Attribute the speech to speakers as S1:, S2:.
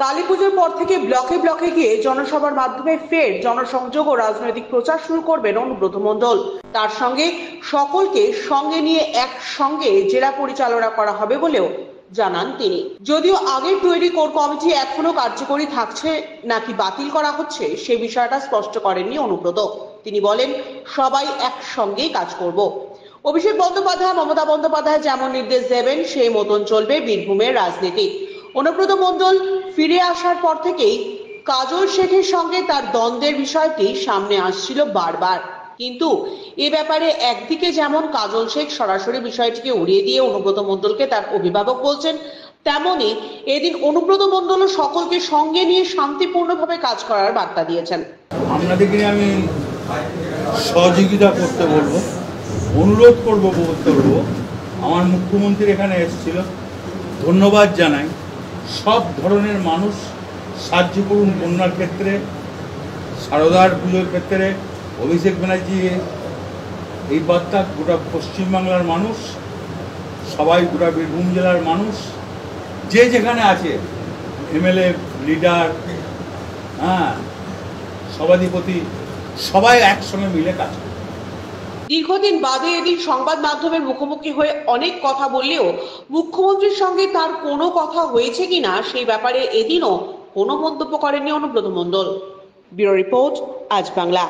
S1: কালীপুজোর পর থেকে ব্লকে ব্লকে গিয়ে জনসভার মাধ্যমে ফের জনসংযোগ ও রাজনৈতিক প্রচার শুরু করবেন অনুব্রত মণ্ডল। তার সঙ্গে সকলকে সঙ্গে নিয়ে একসঙ্গে জেলা পরিচালনা করা হবে বলেও জানান তিনি। যদিও আগের তৈরি কোর কমিটি এখনো কার্যকরী থাকছে নাকি বাতিল করা হচ্ছে সে বিষয়টা স্পষ্ট করেননি অনুব্রত। তিনি বলেন, সবাই একসঙ্গেই কাজ করব। অভিষেক বন্দ্যোপাধ্যায়, মমতা বন্দ্যোপাধ্যায় যেমন নির্দেশ দেবেন সেই মতন চলবে বীরভূমের রাজনীতি। অনুব্রত মণ্ডল ফিরে আসার পর থেকেই কাজল শেখের সঙ্গে তার দ্বন্দ্বের বিষয়টি সামনে আসছিল বারবার, কিন্তু এ ব্যাপারে একদিকে যেমন কাজল শেখ সরাসরি বিষয়টিকে উড়িয়ে দিয়ে অনুব্রত মণ্ডলকে তার অভিভাবক বলছেন, তেমনি এদিন অনুব্রত মণ্ডল সকলকে সঙ্গে নিয়ে শান্তিপূর্ণভাবে কাজ করার বার্তা দিয়েছেন।
S2: আপনাদেরকে আমি সহযোগিতা করতে বলবো, অনুরোধ করবো, আমার মুখ্যমন্ত্রী এখানে এসেছিল, ধন্যবাদ জানাই। সব ধরনের মানুষ সাহায্য করুন, বন্যার ক্ষেত্রে, সারদার পুজোর ক্ষেত্রে, অভিষেক ব্যানার্জি এই বার্তা গোটা পশ্চিমবাংলার মানুষ, সবাই গোটা বীরভূম জেলার মানুষ, যে যেখানে আছে, এমএলএ, লিডার, সভাধিপতি, সবাই একসঙ্গে মিলে কাজ করে।
S1: দীর্ঘদিন বাদে এদিন সংবাদ মাধ্যমের মুখোমুখি হয়ে অনেক কথা বললেও মুখ্যমন্ত্রীর সঙ্গে তার কোনো কথা হয়েছে কিনা সেই ব্যাপারে এদিনও কোনো মন্তব্য করেননি অনুব্রত মণ্ডল। ব্যুরো রিপোর্ট, আজ বাংলা।